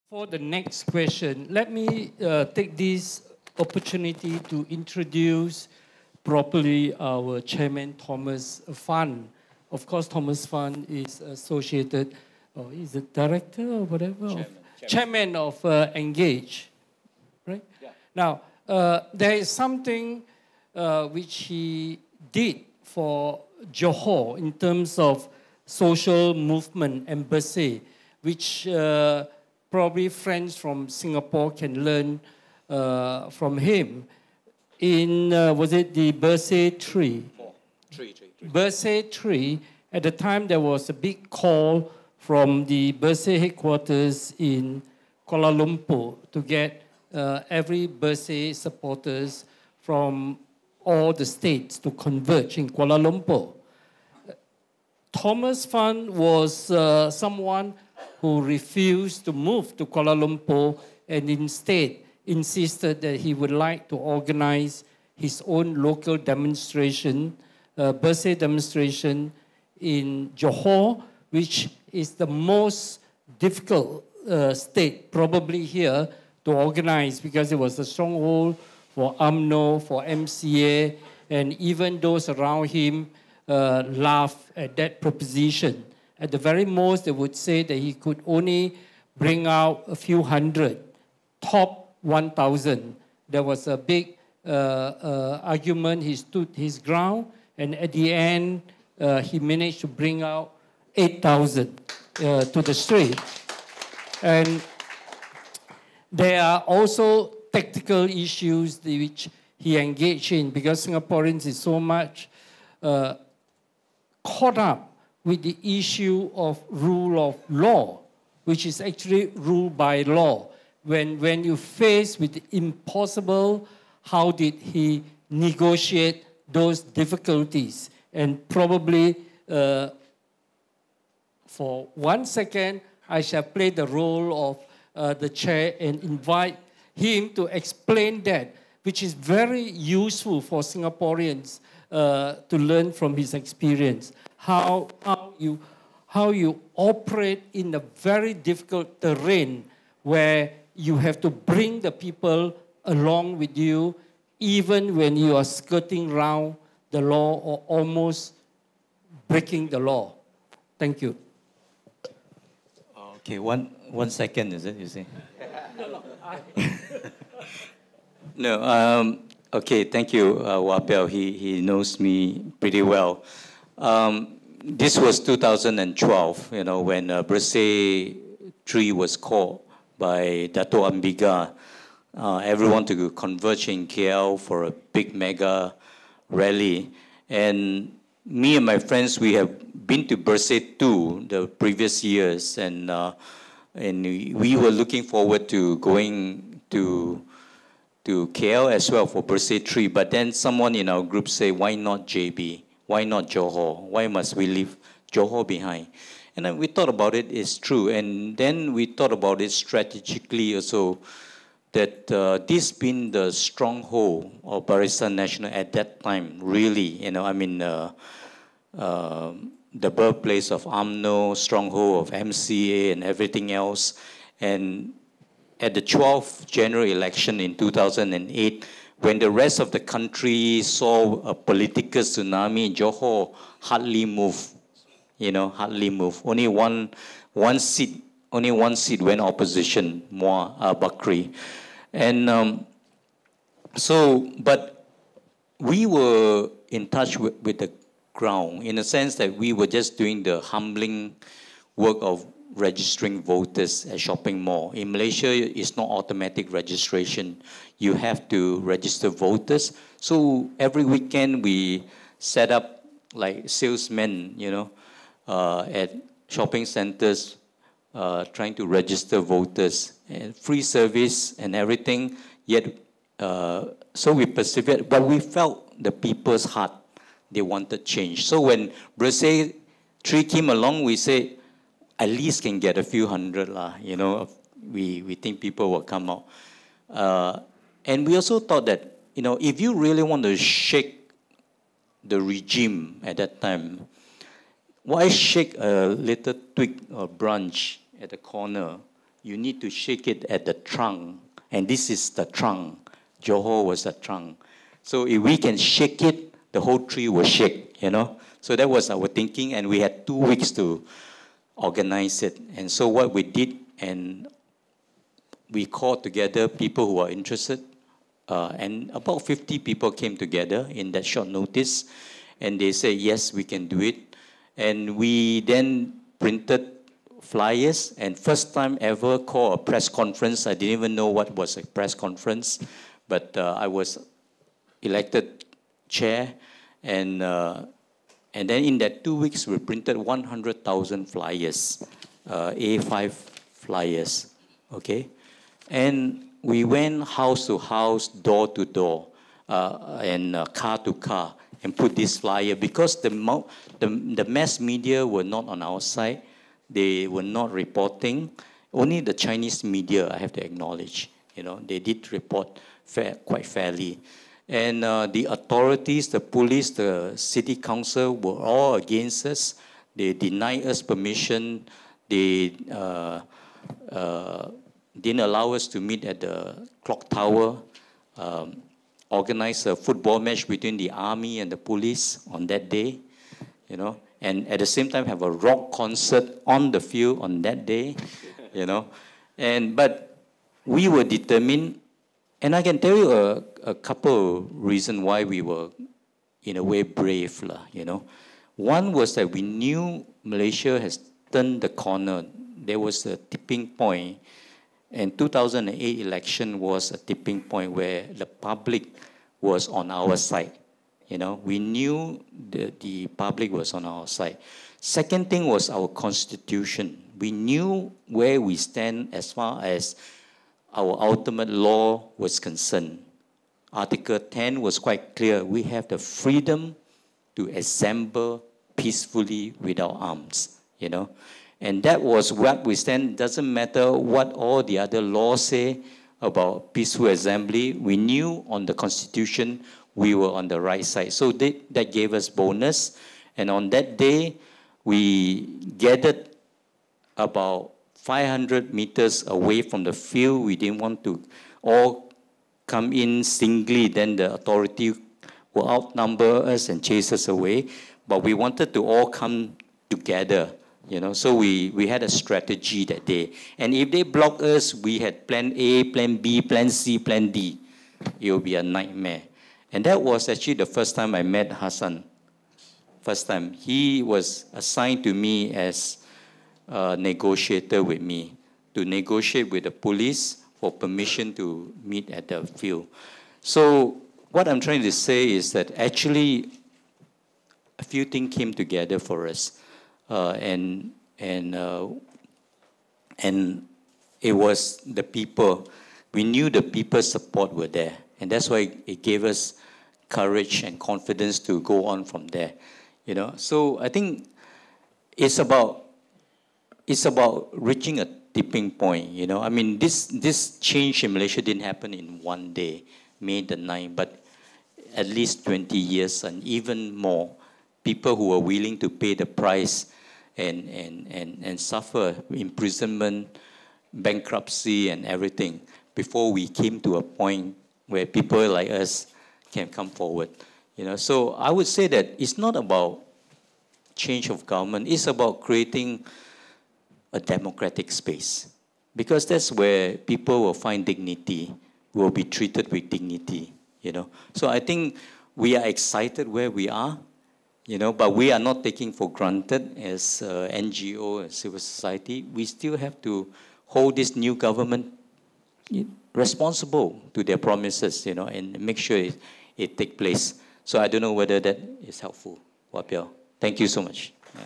For the next question, let me take this opportunity to introduce properly our Chairman Thomas Fan. Of course, Thomas Fan is associated, or is it director or whatever? Chairman of Engage, right? Yeah. Now, there is something which he did for Johor in terms of social movement embassy, which probably friends from Singapore can learn from him. In, was it the Bersih tree? Tree. Bersih tree, at the time there was a big call from the Bersih headquarters in Kuala Lumpur to get every Bersih supporters from all the states to converge in Kuala Lumpur. Thomas Fan was someone who refused to move to Kuala Lumpur and instead insisted that he would like to organize his own local demonstration, Bersih demonstration in Johor, which is the most difficult state probably here to organize because it was a stronghold for UMNO, for MCA, and even those around him laughed at that proposition. At the very most, they would say that he could only bring out a few hundred, top 1,000. There was a big argument. He stood his ground, and at the end, he managed to bring out 8,000 to the street. And there are also tactical issues which he engaged in because Singaporeans is so much caught up with the issue of rule of law, which is actually rule by law. When you face with the impossible, how did he negotiate those difficulties? And probably for 1 second, I shall play the role of the chair and invite him to explain that, which is very useful for Singaporeans to learn from his experience. How you operate in a very difficult terrain where you have to bring the people along with you even when you are skirting around the law or almost breaking the law. Thank you. Okay, one second, is it, you say? No, okay, thank you, Wapel. He knows me pretty well. This was 2012, you know, when Bersih tree was called by Dato' Ambiga. Everyone to converge in KL for a big mega rally. And me and my friends, we have been to Bersih too the previous years, and we were looking forward to going to KL as well for Bersih tree. But then someone in our group say, why not JB? Why not Johor? Why must we leave Johor behind? And then we thought about it, it's true. And then we thought about it strategically also, that this been the stronghold of Barisan Nasional at that time, really, you know, I mean, the birthplace of UMNO, stronghold of MCA and everything else. And at the 12th general election in 2008, when the rest of the country saw a political tsunami, Johor hardly moved, you know, hardly moved. Only one seat went opposition, Muar Bakri. And but we were in touch with the ground in the sense that we were just doing the humbling work of registering voters at shopping mall. In Malaysia, it's not automatic registration. You have to register voters. So every weekend we set up like salesmen, you know, at shopping centers, trying to register voters, and free service and everything. Yet, so we persevered, but we felt the people's heart. They wanted change. So when Bersih tree came along, we said, at least can get a few hundred lah, you know, we think people will come out. And we also thought that, you know, if you really want to shake the regime at that time, why shake a little twig or branch at the corner? you need to shake it at the trunk. And this is the trunk. Johor was the trunk. So if we can shake it, the whole tree will shake, you know. So that was our thinking, and we had 2 weeks to organize it. And so what we did, and we called together people who are interested, and about 50 people came together in that short notice, and they said, yes, we can do it. And we then printed flyers, and first time ever called a press conference. I didn't even know what was a press conference, but I was elected chair, and then in that 2 weeks, we printed 100,000 flyers, A5 flyers, okay? And we went house to house, door to door, and car to car, and put this flyer, because the mass media were not on our side. They were not reporting. Only the Chinese media, I have to acknowledge, you know, they did report quite fairly. And the authorities, the police, the city council were all against us. They denied us permission. They didn't allow us to meet at the clock tower, organize a football match between the army and the police on that day, you know, and at the same time have a rock concert on the field on that day, you know. But we were determined, and I can tell you a couple of reasons why we were, in a way, brave, you know. One was that we knew Malaysia has turned the corner. There was a tipping point, and 2008 election was a tipping point where the public was on our side. You know, we knew the public was on our side. Second thing was our constitution. We knew where we stand as far as our ultimate law was concerned. Article 10 was quite clear. We have the freedom to assemble peacefully without arms, you know. And that was what we stand. Doesn't matter what all the other laws say about peaceful assembly. We knew on the constitution we were on the right side. So that gave us bonus. And on that day, we gathered about 500 meters away from the field. We didn't want to all come in singly. Then the authority will outnumber us and chase us away. But we wanted to all come together, you know. So we had a strategy that day. And if they block us, we had plan A, plan B, plan C, plan D. It will be a nightmare. And that was actually the first time I met Hassan. First time. He was assigned to me as a negotiator with me, to negotiate with the police for permission to meet at the field. So what I'm trying to say is that actually a few things came together for us. And it was the people. We knew the people's support were there. And that's why it gave us courage and confidence to go on from there, you know. So I think it's about reaching a tipping point, you know. I mean, this change in Malaysia didn't happen in one day, May the 9th, but at least 20 years and even more. People who were willing to pay the price and suffer imprisonment, bankruptcy, and everything before we came to a point where people like us can come forward, you know. So I would say that it's not about change of government. It's about creating a democratic space, because that's where people will find dignity, will be treated with dignity, you know. So I think we are excited where we are, you know, but we are not taking for granted as NGO, as civil society. We still have to hold this new government responsible to their promises, you know, and make sure it takes place. So I don't know whether that is helpful. Wapiao. Thank you so much. Yeah.